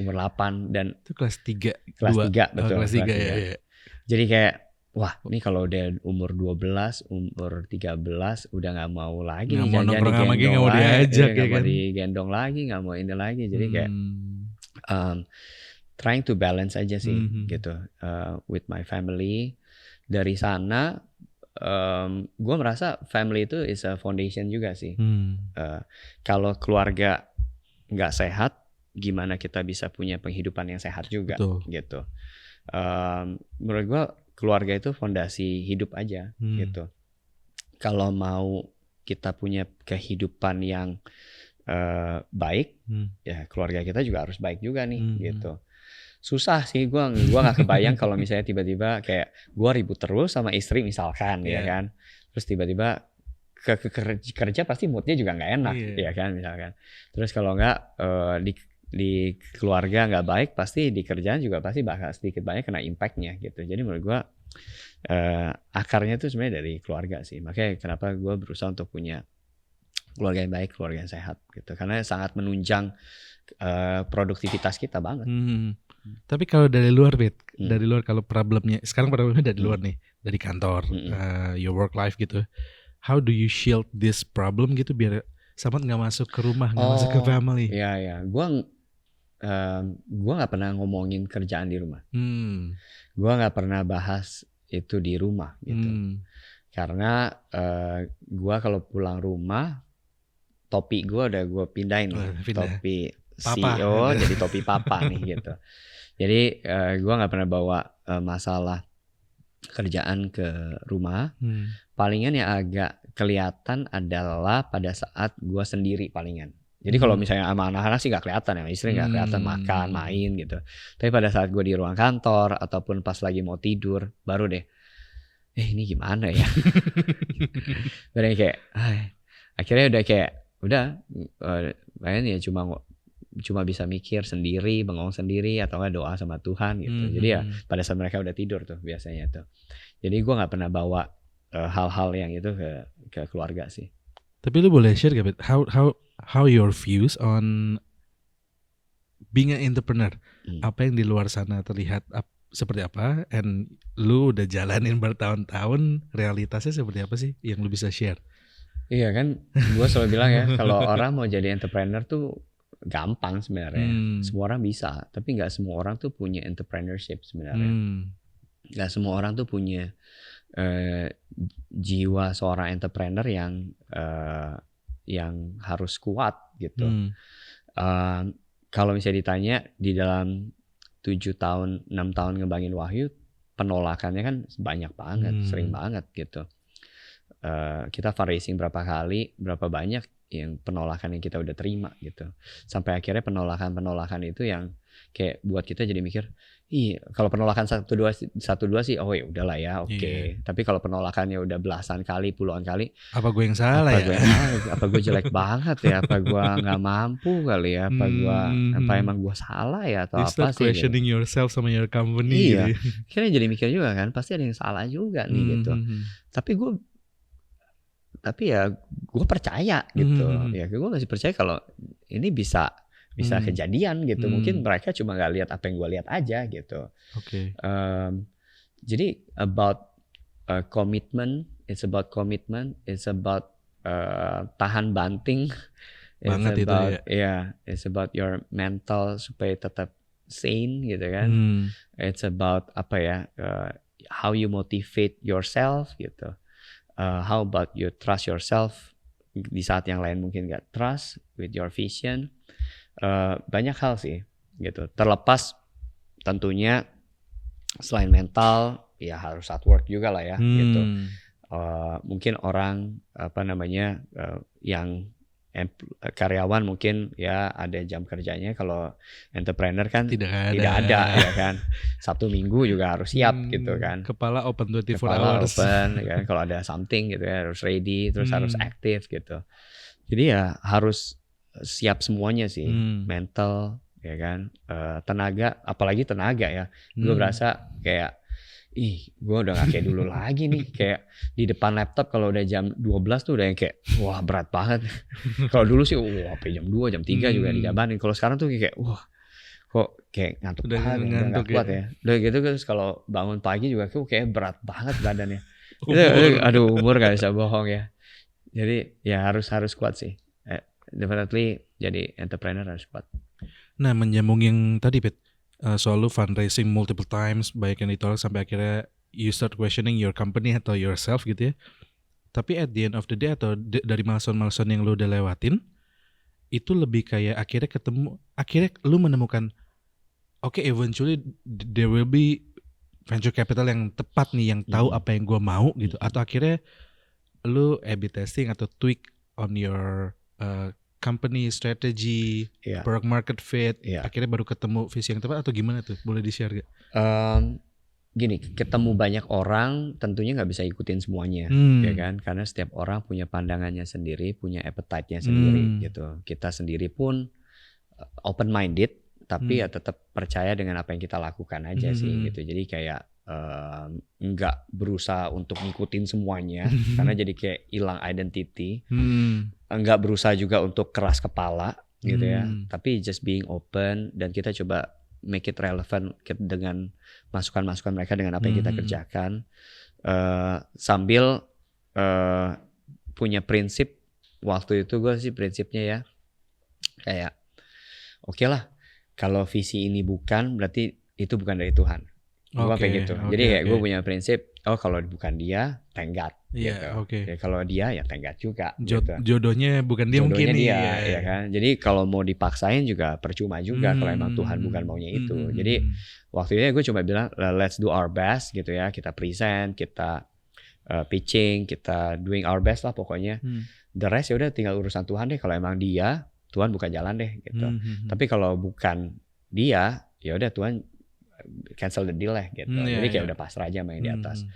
Umur 8 dan itu kelas 3. Kelas 3, betul. Kelas 3 ya. Jadi kayak wah, ini kalau udah umur 12, umur 13 udah gak mau lagi nih jajan digendong gak mau diajak ya kan. Gak mau digendong lagi, gak mau ini lagi. Jadi kayak trying to balance aja sih gitu, with my family. Dari sana gue merasa family itu is a foundation juga sih. Kalau keluarga nggak sehat, gimana kita bisa punya penghidupan yang sehat juga. Betul. Gitu. Menurut gue keluarga itu fondasi hidup aja gitu. Kalau mau kita punya kehidupan yang baik, ya keluarga kita juga harus baik juga nih gitu. Susah sih, gue nggak kebayang kalau misalnya tiba-tiba kayak gue ribut terus sama istri misalkan, ya kan, terus tiba-tiba ke kerja pasti moodnya juga nggak enak, ya kan misalkan. Terus kalau nggak di keluarga nggak baik, pasti di kerjaan juga pasti bakal sedikit banyak kena impactnya gitu. Jadi menurut gue akarnya tuh sebenarnya dari keluarga sih. Makanya kenapa gue berusaha untuk punya keluarga yang baik, keluarga yang sehat gitu, karena sangat menunjang produktivitas kita banget. Tapi kalau dari luar, dari luar, kalau problemnya dari luar nih, dari kantor, your work life gitu, how do you shield this problem gitu biar Samad nggak masuk ke rumah, nggak masuk ke family? Iya, gue nggak pernah ngomongin kerjaan di rumah. Gue nggak pernah bahas itu di rumah gitu, karena gue kalau pulang rumah, topi gue udah gue pindahin, topi Papa. CEO jadi topi papa nih gitu. Jadi gue nggak pernah bawa masalah kerjaan ke rumah. Palingan yang agak kelihatan adalah pada saat gue sendiri palingan. Jadi kalau misalnya sama anak-anak sih nggak kelihatan ya, istri nggak kelihatan makan, main gitu. Tapi pada saat gue di ruang kantor ataupun pas lagi mau tidur, baru deh, ini gimana ya? Baru kayak, akhirnya udah kayak, ya cuma bisa mikir sendiri, bengong sendiri, atau nggak doa sama Tuhan gitu. Jadi ya pada saat mereka udah tidur tuh biasanya tuh. Jadi gue nggak pernah bawa hal-hal yang itu ke keluarga sih. Tapi lu boleh share gak, how your views on being an entrepreneur? Apa yang di luar sana terlihat seperti apa? And lu udah jalanin bertahun-tahun, realitasnya seperti apa sih yang lu bisa share? Iya kan, gue selalu bilang ya, kalau orang mau jadi entrepreneur tuh gampang sebenarnya. Semua orang bisa, tapi nggak semua orang tuh punya entrepreneurship sebenarnya. Nggak semua orang tuh punya jiwa seorang entrepreneur yang harus kuat gitu. Kalau misalnya ditanya di dalam 7 tahun, 6 tahun ngebangin Wahyu, penolakannya kan banyak banget, sering banget gitu. Kita fundraising berapa kali, berapa banyak yang penolakan yang kita udah terima gitu. Sampai akhirnya penolakan itu yang kayak buat kita jadi mikir, kalau penolakan satu dua sih, oh ya udahlah ya, oke. Yeah. Tapi kalau penolakannya udah belasan kali, puluhan kali, apa gue yang salah apa gue jelek banget ya, apa gue nggak mampu kali ya, apa emang gue salah ya, atau you apa sih? Questioning yourself sama your company. Iya, akhirnya jadi mikir juga kan, pasti ada yang salah juga nih gitu. Tapi ya gue percaya gitu, ya gue masih percaya kalau ini bisa kejadian gitu. Mungkin mereka cuma nggak lihat apa yang gue lihat aja gitu. Jadi about commitment, it's about tahan banting, banget it's about, itu ya. It's about your mental supaya tetap sane gitu kan. It's about how you motivate yourself gitu. How about you trust yourself di saat yang lain mungkin nggak trust with your vision. Banyak hal sih gitu. Terlepas tentunya selain mental ya harus hard work juga lah ya gitu. Mungkin orang yang karyawan mungkin ya ada jam kerjanya, kalau entrepreneur kan tidak ada ya kan. Sabtu Minggu juga harus siap gitu kan. Kepala open 24 Kepala hours. Open kan, kalau ada something gitu ya harus ready, terus harus aktif gitu. Jadi ya harus siap semuanya sih, mental ya kan, tenaga, apalagi tenaga ya. Gue berasa kayak gue udah gak kayak dulu lagi nih, kayak di depan laptop kalau udah jam 12 tuh udah yang kayak wah berat banget. Kalau dulu sih sampai jam 2, jam 3 juga dijabanin. Kalau sekarang tuh kayak wah kok kayak ngantuk banget, udah gak kuat ya. Udah gitu terus kalau bangun pagi juga kayak berat banget badannya. Aduh, umur gak bisa bohong ya. Jadi ya harus kuat sih. Definitely jadi entrepreneur harus kuat. Nah, menyambung yang tadi Pit, soal lu fundraising multiple times, baik yang ditolak sampai akhirnya you start questioning your company atau yourself gitu ya. Tapi at the end of the day atau dari milestone yang lu udah lewatin, itu lebih kayak akhirnya lu menemukan eventually there will be venture capital yang tepat nih, yang tahu apa yang gua mau gitu. Atau akhirnya lu A/B testing atau tweak on your company strategy, product market fit, akhirnya baru ketemu visi yang tepat, atau gimana tuh? Boleh di-share gak? Gini, ketemu banyak orang tentunya nggak bisa ikutin semuanya, ya kan? Karena setiap orang punya pandangannya sendiri, punya appetite-nya sendiri gitu. Kita sendiri pun open minded, tapi ya tetap percaya dengan apa yang kita lakukan aja sih gitu. Jadi kayak nggak berusaha untuk ngikutin semuanya karena jadi kayak hilang identity. Nggak berusaha juga untuk keras kepala gitu ya, tapi just being open, dan kita coba make it relevant dengan masukan-masukan mereka dengan apa yang kita kerjakan, sambil punya prinsip. Waktu itu gue sih prinsipnya ya kayak oke lah, kalau visi ini bukan berarti itu bukan dari Tuhan. Gue Oke, kayak gitu. Jadi oke, kayak gue oke. punya prinsip, kalau bukan dia, thank God Iya, gitu. oke. Ya, kalau dia ya thank God juga gitu. Jodohnya bukan dia mungkin Jodohnya nih. dia, Ya, ya ya. kan. Jadi kalau mau dipaksain juga percuma juga kalau emang Tuhan bukan maunya itu. Jadi waktu itu gue cuma bilang, let's do our best gitu ya. Kita present, kita pitching, kita doing our best lah pokoknya. The rest ya udah tinggal urusan Tuhan deh. Kalau emang dia, Tuhan buka jalan deh gitu. Tapi kalau bukan dia, ya udah Tuhan cancel the deal lah gitu. Jadi kayak udah pasrah aja main di atas.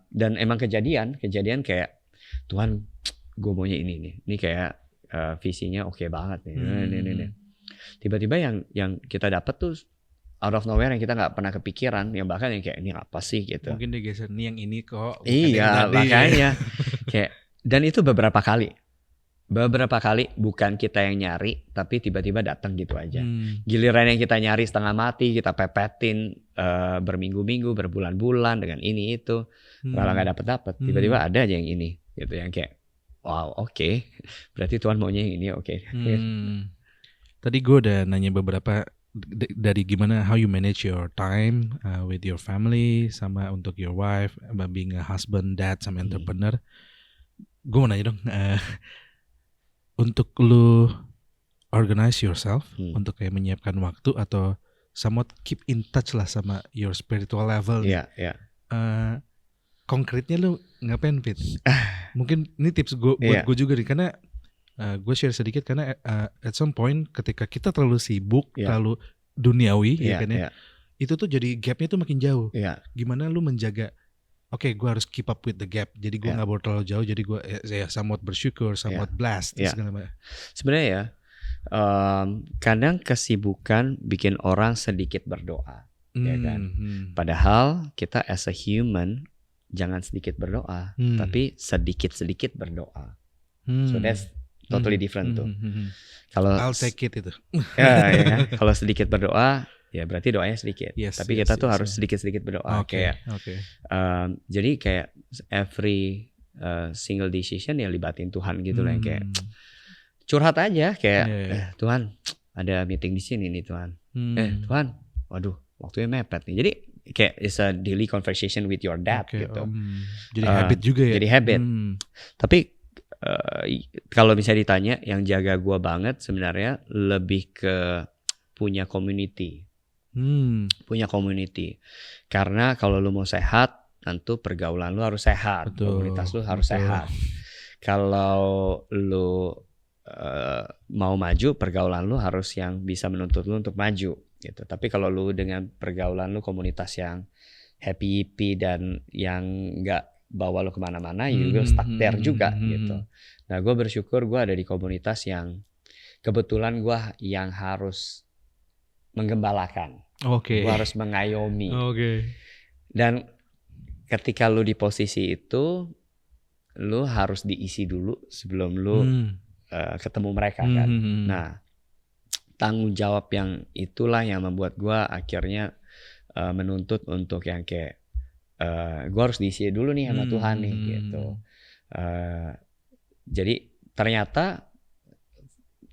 Dan emang kejadian kayak Tuhan, gue maunya ini nih. Ini kayak visinya oke banget nih. Nih. Tiba-tiba yang kita dapat tuh out of nowhere yang kita nggak pernah kepikiran, yang bahkan yang kayak ini apa sih gitu. Mungkin dia geser nih yang ini kok. Iya, makanya kayak, dan itu beberapa kali bukan kita yang nyari, tapi tiba-tiba datang gitu aja. Giliran yang kita nyari setengah mati, kita pepetin berminggu-minggu, berbulan-bulan dengan ini itu, malah nggak dapet. Tiba-tiba ada aja yang ini, gitu yang kayak, wow, oke. Berarti Tuhan maunya yang ini, oke. Tadi gue udah nanya beberapa dari gimana how you manage your time with your family, sama untuk your wife, being a husband, dad, sama entrepreneur. Gue mau nanya dong. Untuk lu organize yourself, untuk kayak menyiapkan waktu atau somewhat keep in touch lah sama your spiritual level. Iya. Konkretnya lu ngapain, Pit? Mungkin ini tips gue buat gue juga nih, karena gue share sedikit karena at some point ketika kita terlalu sibuk, terlalu duniawi, ya kan ya, itu tuh jadi gapnya tuh makin jauh. Gimana lu menjaga? Oke, gue harus keep up with the gap. Jadi gue nggak boleh terlalu jauh. Jadi gue somewhat bersyukur, somewhat blessed. Segala macam. Sebenarnya ya, kadang kesibukan bikin orang sedikit berdoa, ya kan. Padahal kita as a human jangan sedikit berdoa, tapi sedikit berdoa. So that's totally different tuh. Kalau I'll take it itu. ya kan? Kalau sedikit berdoa, ya berarti doanya sedikit. Tapi kita tuh harus sedikit-sedikit berdoa. Jadi kayak every single decision ya libatin Tuhan gitu lah, kayak curhat aja kayak Tuhan ada meeting di sini nih Tuhan. Tuhan, waduh waktunya mepet nih. Jadi kayak it's a daily conversation with your dad gitu. Jadi habit juga ya. Jadi habit. Tapi kalau misalnya ditanya, yang jaga gua banget sebenarnya lebih ke punya community. Punya community. Karena kalau lu mau sehat, tentu pergaulan lu harus sehat. Komunitas lu harus sehat. Kalau lu mau maju, pergaulan lu harus yang bisa menuntut lu untuk maju gitu. Tapi kalau lu dengan pergaulan lu komunitas yang happy dan yang nggak bawa lu kemana-mana, you will stuck there juga gitu. Nah, gue bersyukur gue ada di komunitas yang kebetulan gue yang harus menggembalakan. Gue harus mengayomi. Dan ketika lu di posisi itu, lu harus diisi dulu sebelum lu ketemu mereka kan. Nah, tanggung jawab yang itulah yang membuat gue akhirnya menuntut untuk yang kayak gue harus diisi dulu nih sama Tuhan nih gitu. Jadi ternyata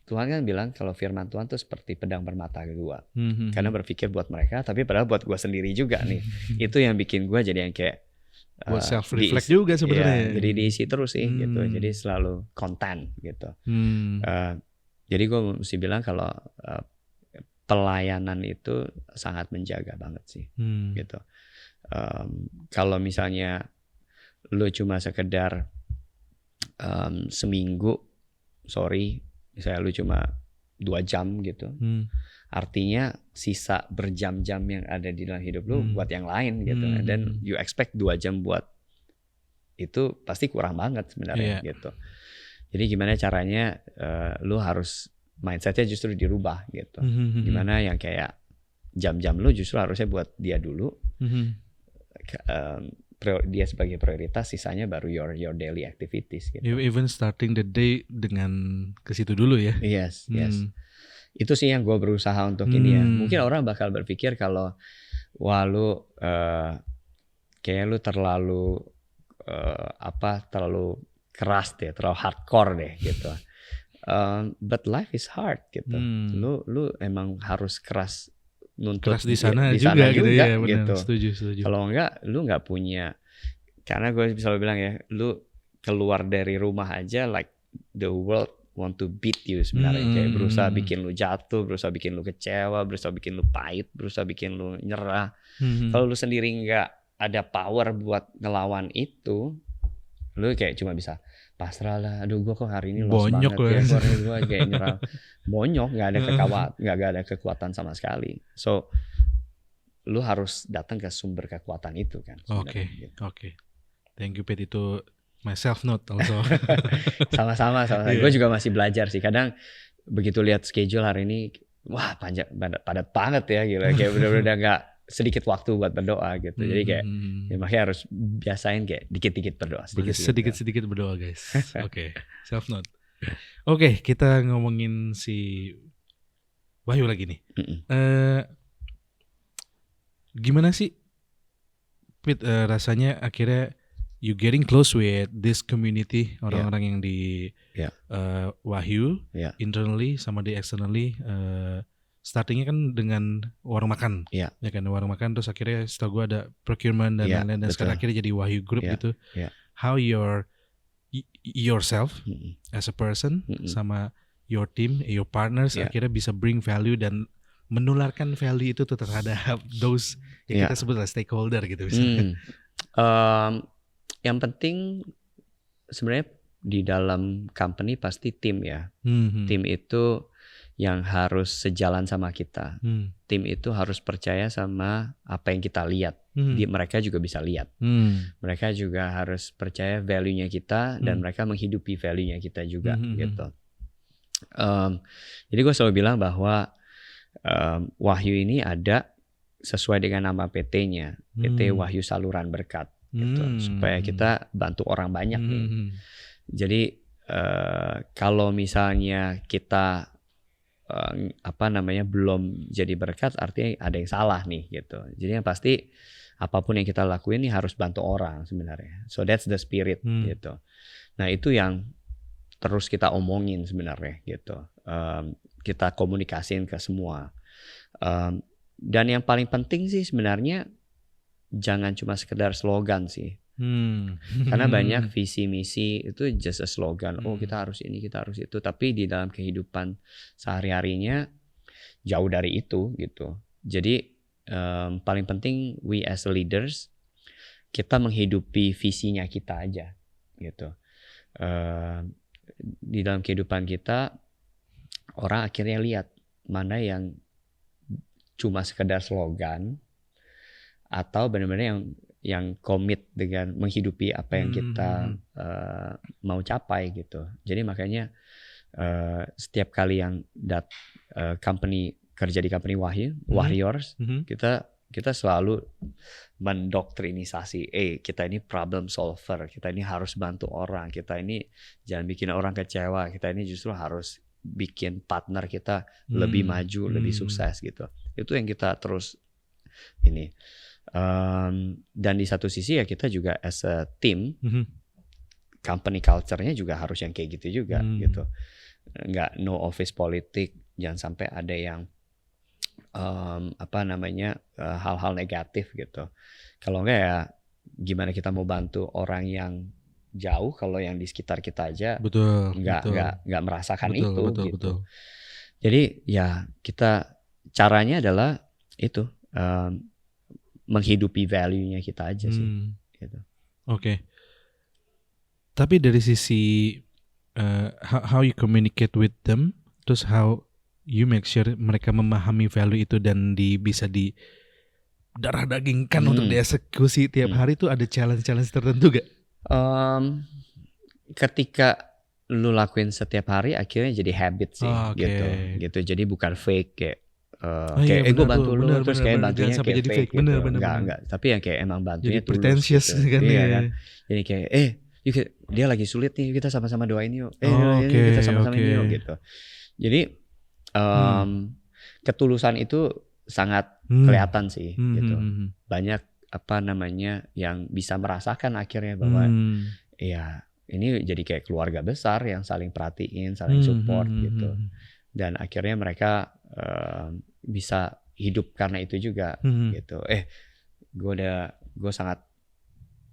Tuhan kan bilang kalau firman Tuhan tuh seperti pedang bermata kedua. Karena berpikir buat mereka, tapi padahal buat gue sendiri juga nih. Itu yang bikin gue jadi yang kayak buat self reflect juga sebenarnya. Jadi diisi terus sih gitu. Jadi selalu konten gitu. Jadi gue mesti bilang kalau pelayanan itu sangat menjaga banget sih gitu. Kalau misalnya lu cuma sekedar seminggu, misalnya lu cuma 2 jam gitu, artinya sisa berjam-jam yang ada di dalam hidup lu buat yang lain gitu. Dan you expect 2 jam buat itu pasti kurang banget sebenarnya gitu. Jadi gimana caranya lu harus mindsetnya justru dirubah gitu. Gimana yang kayak jam-jam lu justru harusnya buat dia dulu, dia sebagai prioritas, sisanya baru your daily activities gitu. Even starting the day dengan ke situ dulu ya. Yes. Itu sih yang gue berusaha untuk ini ya. Mungkin orang bakal berpikir kalau wah lu kayak lu terlalu terlalu keras deh, terlalu hardcore deh gitu. But life is hard gitu. Lu emang harus keras nuntut keras di sana di juga sana gitu juga ya, benar. gitu. Setuju. Kalau enggak, lu nggak punya, karena gue selalu bilang ya, lu keluar dari rumah aja like the world want to beat you sebenarnya. Kayak berusaha bikin lu jatuh, berusaha bikin lu kecewa, berusaha bikin lu pahit, berusaha bikin lu nyerah. Kalau lu sendiri nggak ada power buat ngelawan itu, lu kayak cuma bisa pasrah lah. Aduh, gue kok hari ini lost Bonyok banget lah. ya. Gue kayak nyerah. Bonyok, nggak ada kekuatan sama sekali. So lu harus datang ke sumber kekuatan itu kan. Oke. Gitu. Thank you Pete, itu my self note also. Sama-sama. Iya. Gue juga masih belajar sih. Kadang begitu lihat schedule hari ini, wah panjang, padat banget ya, gila. Kayak bener-bener nggak sedikit waktu buat berdoa gitu. Jadi kayak ya makanya harus biasain kayak dikit-dikit berdoa, sedikit-sedikit berdoa guys. Oke. Self note. Oke, kita ngomongin si Wahyu lagi nih. Gimana sih Pit, rasanya akhirnya you getting close with this community, orang-orang yang di Wahyu, internally sama di externally. Startingnya kan dengan warung makan, ya kan, warung makan, terus akhirnya setahu gue ada procurement dan lain-lain, dan sekarang akhirnya jadi Wahyu Group gitu. How yourself as a person sama your team, your partners akhirnya bisa bring value dan menularkan value itu tuh terhadap those yang kita sebut stakeholder gitu misalnya. Yang penting sebenarnya di dalam company pasti tim ya. Tim itu yang harus sejalan sama kita. Tim itu harus percaya sama apa yang kita lihat. Mereka juga bisa lihat. Mereka juga harus percaya value-nya kita dan mereka menghidupi value-nya kita juga gitu. Jadi gue selalu bilang bahwa Wahyu ini ada sesuai dengan nama PT-nya, PT Wahyu Saluran Berkat, gitu, supaya kita bantu orang banyak nih. Jadi kalau misalnya kita belum jadi berkat, artinya ada yang salah nih, gitu. Jadi yang pasti apapun yang kita lakuin ini harus bantu orang sebenarnya. So that's the spirit, gitu. Nah itu yang terus kita omongin sebenarnya, gitu. Kita komunikasiin ke semua. Dan yang paling penting sih sebenarnya jangan cuma sekedar slogan sih. Karena banyak visi misi itu just a slogan. Oh kita harus ini, kita harus itu. Tapi di dalam kehidupan sehari-harinya jauh dari itu gitu. Jadi paling penting we as leaders kita menghidupi visinya kita aja gitu. Di dalam kehidupan kita orang akhirnya lihat mana yang cuma sekedar slogan atau benar-benar yang komit dengan menghidupi apa yang kita mau capai gitu. Jadi makanya setiap kali yang kerja di company Wahyors, kita selalu mendoktrinisasi, kita ini problem solver, kita ini harus bantu orang, kita ini jangan bikin orang kecewa, kita ini justru harus bikin partner kita lebih maju, lebih sukses gitu. Itu yang kita terus ini. Dan di satu sisi ya kita juga as a team, company culture-nya juga harus yang kayak gitu juga gitu. Nggak no office politik, jangan sampai ada yang hal-hal negatif gitu. Kalau enggak ya gimana kita mau bantu orang yang jauh kalau yang di sekitar kita aja nggak merasakan itu gitu. Jadi ya kita caranya adalah itu menghidupi value-nya kita aja sih. Gitu. Oke. Tapi dari sisi how you communicate with them, terus how you make sure mereka memahami value itu dan bisa di darah dagingkan untuk dieksekusi tiap hari, itu ada challenge tertentu gak? Ketika lu lakuin setiap hari akhirnya jadi habit sih gitu. Jadi bukan fake kayak gue bantu lu terus kayak bantunya kayak fake gitu. Enggak. Tapi yang kayak emang bantunya jadi pretentious gitu. Kan, iya kan. Jadi kayak dia lagi sulit nih, kita sama-sama doain yuk. Kita sama-sama ini yuk gitu. Jadi ketulusan itu sangat kelihatan sih gitu. Banyak yang bisa merasakan akhirnya bahwa ya ini jadi kayak keluarga besar yang saling perhatiin, saling support gitu. Dan akhirnya mereka bisa hidup karena itu juga gitu. Gue sangat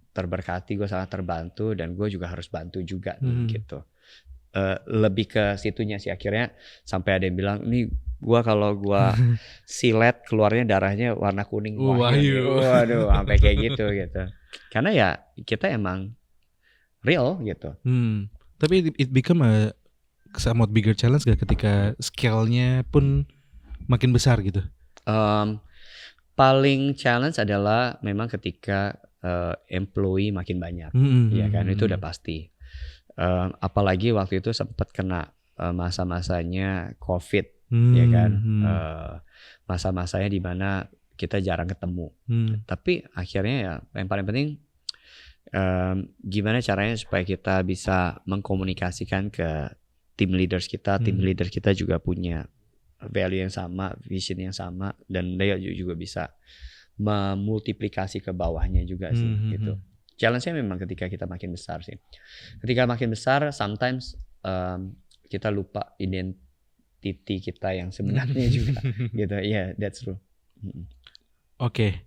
terberkati, gue sangat terbantu, dan gue juga harus bantu juga nih gitu. Lebih ke situnya sih, akhirnya sampai ada yang bilang, nih kalau gue silet keluarnya darahnya warna kuning wahyu. Waduh, sampai kayak gitu. Karena ya kita emang real gitu. Tapi it become a somewhat bigger challenge gak ketika scale-nya pun makin besar gitu? Paling challenge adalah memang ketika employee makin banyak, ya kan, itu udah pasti. Apalagi waktu itu sempat kena masa-masanya COVID, ya kan, masa-masanya di mana kita jarang ketemu. Tapi akhirnya ya yang paling penting gimana caranya supaya kita bisa mengkomunikasikan ke tim leaders kita. Tim leaders kita juga punya value yang sama, vision yang sama, dan dia juga bisa memultiplikasi ke bawahnya juga sih gitu. Challenge-nya memang ketika kita makin besar sih. Ketika makin besar, sometimes kita lupa identity kita yang sebenarnya juga gitu. Yeah, that's true. Oke.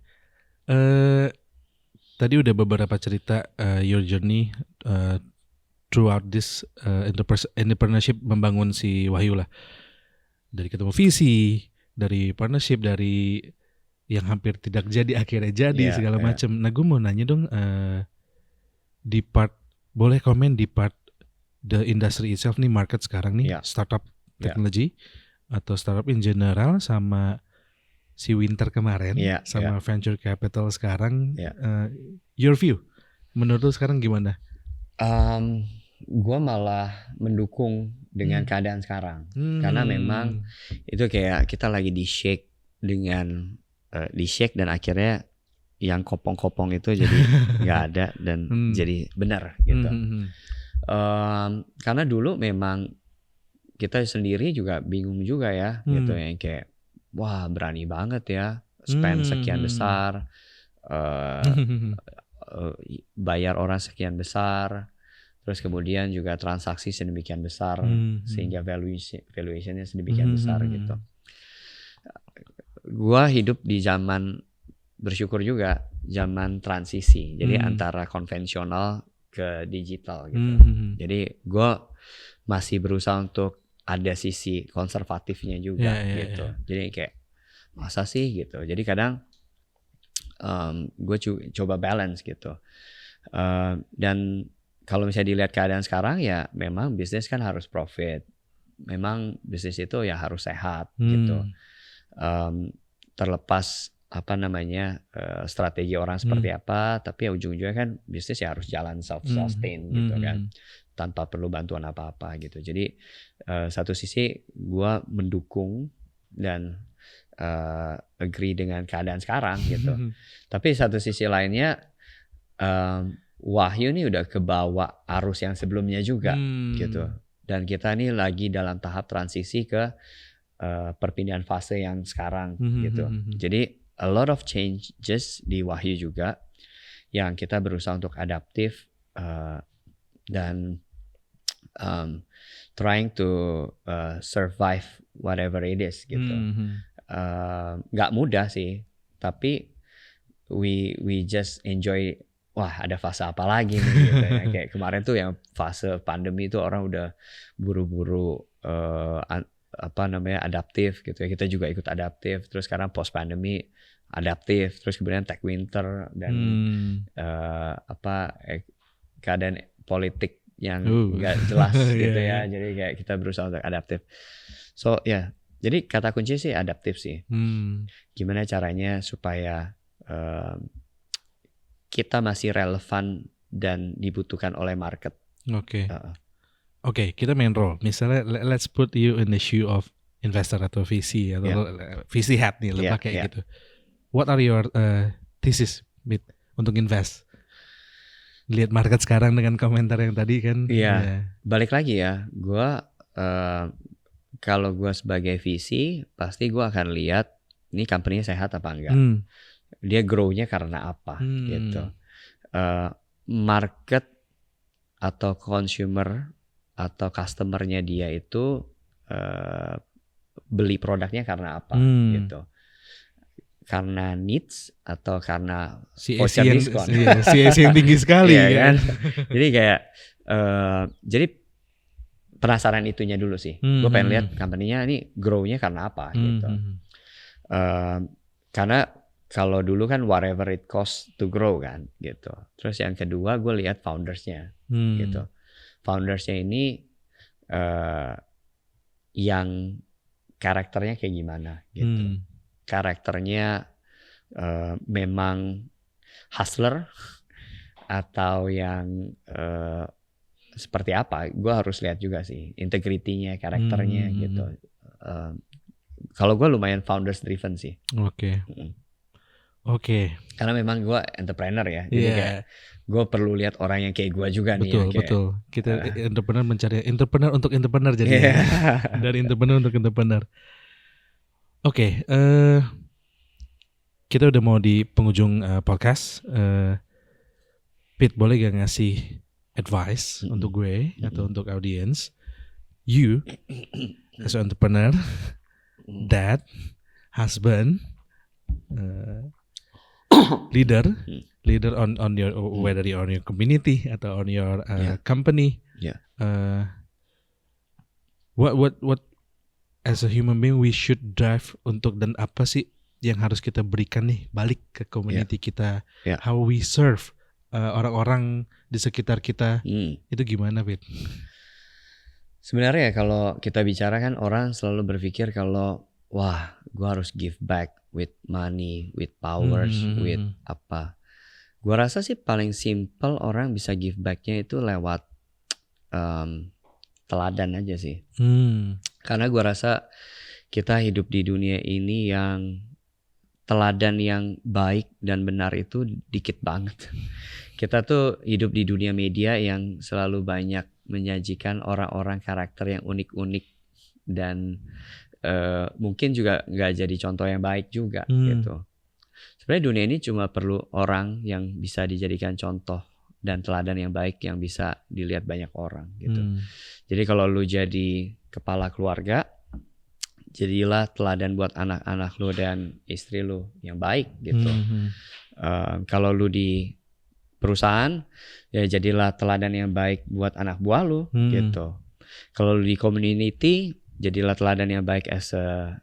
Tadi udah beberapa cerita your journey throughout this entrepreneurship, membangun si Wahyu lah. Dari ketemu visi, dari partnership, dari yang hampir tidak jadi akhirnya jadi, segala macam. Nah, gue mau nanya dong, di part, boleh komen di part the industry itself nih, market sekarang nih, startup technology atau startup in general, sama si Winter kemarin, sama venture capital sekarang, your view, menurut lu sekarang gimana? Gue malah mendukung dengan keadaan sekarang, karena memang itu kayak kita lagi di shake dan akhirnya yang kopong-kopong itu jadi nggak ada dan jadi benar gitu. Karena dulu memang kita sendiri juga bingung juga ya, gitu, yang kayak wah berani banget ya spend sekian besar, bayar orang sekian besar, terus kemudian juga transaksi sedemikian besar, sehingga valuationnya sedemikian besar gitu. Gua hidup di zaman, bersyukur juga, zaman transisi. Jadi antara konvensional ke digital gitu. Jadi gua masih berusaha untuk ada sisi konservatifnya juga gitu. Jadi kayak masa sih gitu. Jadi kadang gue coba balance gitu. Dan kalau misalnya dilihat keadaan sekarang, ya memang bisnis kan harus profit. Memang bisnis itu ya harus sehat gitu. Terlepas strategi orang seperti apa, tapi ya ujung-ujungnya kan bisnis ya harus jalan self-sustain gitu kan, tanpa perlu bantuan apa-apa gitu. Jadi satu sisi gue mendukung dan agree dengan keadaan sekarang gitu. Tapi satu sisi lainnya, Wahyu nih udah kebawa arus yang sebelumnya juga gitu. Dan kita nih lagi dalam tahap transisi ke perpindahan fase yang sekarang gitu. Jadi a lot of changes di Wahyu juga yang kita berusaha untuk adaptif dan trying to survive whatever it is gitu. Gak mudah sih, tapi we just enjoy. Wah, ada fase apa lagi nih gitu ya. Kayak kemarin tuh yang fase pandemi itu orang udah buru-buru adaptif gitu ya. Kita juga ikut adaptif. Terus sekarang post pandemi adaptif. Terus kemudian tech winter dan keadaan politik yang nggak jelas gitu ya. Jadi kayak kita berusaha untuk adaptif. So ya, jadi kata kunci sih adaptif sih. Gimana caranya supaya kita masih relevan dan dibutuhkan oleh market. Oke, kita main role. Misalnya let's put you in the shoe of investor atau VC atau VC hat nih, lebih kayak gitu. What are your thesis untuk invest? Lihat market sekarang dengan komentar yang tadi kan. Balik lagi ya, gue kalau gue sebagai VC pasti gue akan lihat ini company-nya sehat apa enggak. Dia grow-nya karena apa gitu. Market atau consumer atau customer-nya dia itu beli produknya karena apa gitu. karena needs atau karena CAC voucher yang diskon. CAC yang tinggi sekali Iya ya. kan? Jadi kayak jadi penasaran itunya dulu sih. Gue pengen lihat company-nya ini grow-nya karena apa gitu. Karena kalau dulu kan whatever it costs to grow kan gitu. Terus yang kedua gue lihat founders-nya gitu. Founders-nya ini yang karakternya kayak gimana gitu. Karakternya memang hustler atau yang seperti apa? Gue harus lihat juga sih integritinya, karakternya gitu. Kalau gue lumayan founders driven sih. Oke. Karena memang gue entrepreneur ya, jadi kayak gue perlu lihat orang yang kayak gue juga nih. Betul. Kita entrepreneur mencari entrepreneur untuk entrepreneur jadi dari entrepreneur untuk entrepreneur. Oke, kita udah mau di penghujung podcast. Pete, boleh gak ngasih advice untuk gue atau untuk audience? You as an entrepreneur, dad, husband, leader on your whether you're on your community atau on your company. What as a human being we should drive untuk, dan apa sih yang harus kita berikan nih balik ke community kita? How we serve orang-orang di sekitar kita, itu gimana, Pete? Sebenarnya kalau kita bicara kan orang selalu berpikir kalau wah, gue harus give back with money, with powers, with apa. Gue rasa sih paling simple orang bisa give back-nya itu lewat teladan aja sih. Karena gue rasa kita hidup di dunia ini yang teladan yang baik dan benar itu dikit banget. Kita tuh hidup di dunia media yang selalu banyak menyajikan orang-orang karakter yang unik-unik dan mungkin juga nggak jadi contoh yang baik juga gitu. Sebenarnya dunia ini cuma perlu orang yang bisa dijadikan contoh dan teladan yang baik yang bisa dilihat banyak orang gitu. Jadi kalau lu jadi kepala keluarga, jadilah teladan buat anak-anak lu dan istri lu yang baik gitu. Kalau lu di perusahaan, ya jadilah teladan yang baik buat anak buah lu gitu. Kalau lu di community, jadilah teladan yang baik as a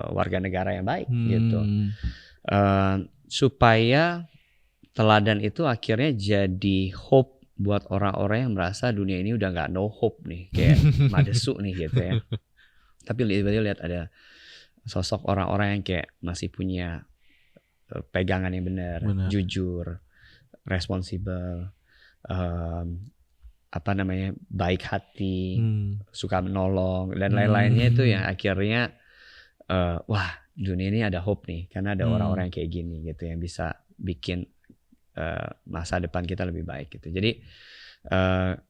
warga negara yang baik gitu. Supaya teladan itu akhirnya jadi hope buat orang-orang yang merasa dunia ini udah nggak no hope nih, kayak madesu nih gitu ya. Tapi tiba-tiba lihat ada sosok orang-orang yang kayak masih punya pegangan yang benar, jujur, responsibel, baik hati, suka menolong dan lain-lainnya itu yang akhirnya wah, dunia ini ada hope nih karena ada orang-orang yang kayak gini gitu yang bisa bikin masa depan kita lebih baik gitu. Jadi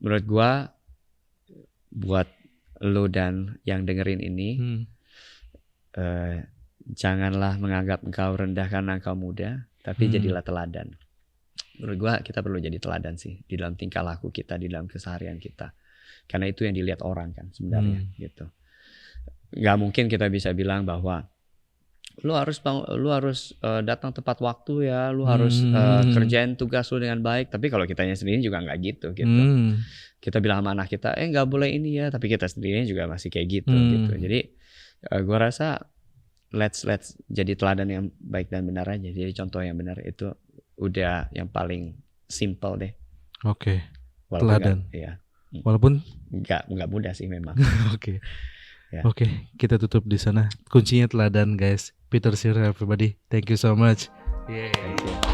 menurut gua buat lo dan yang dengerin ini, janganlah menganggap engkau rendah karena engkau muda, tapi jadilah teladan. Menurut gua kita perlu jadi teladan sih di dalam tingkah laku kita, di dalam keseharian kita, karena itu yang dilihat orang kan sebenarnya gitu. Gak mungkin kita bisa bilang bahwa lu harus datang tepat waktu ya, lu harus kerjain tugas lu dengan baik. Tapi kalau kitanya sendiri juga nggak gitu. Kita bilang sama anak kita, nggak boleh ini ya, tapi kita sendiri juga masih kayak gitu. Jadi gue rasa let's jadi teladan yang baik dan benar aja. Jadi contoh yang benar itu udah yang paling simple deh. Oke. Teladan. Iya. Walaupun nggak mudah sih memang. Oke. Oke, kita tutup di sana. Kuncinya teladan, guys. Peter Sir, everybody. Thank you so much. Thank you.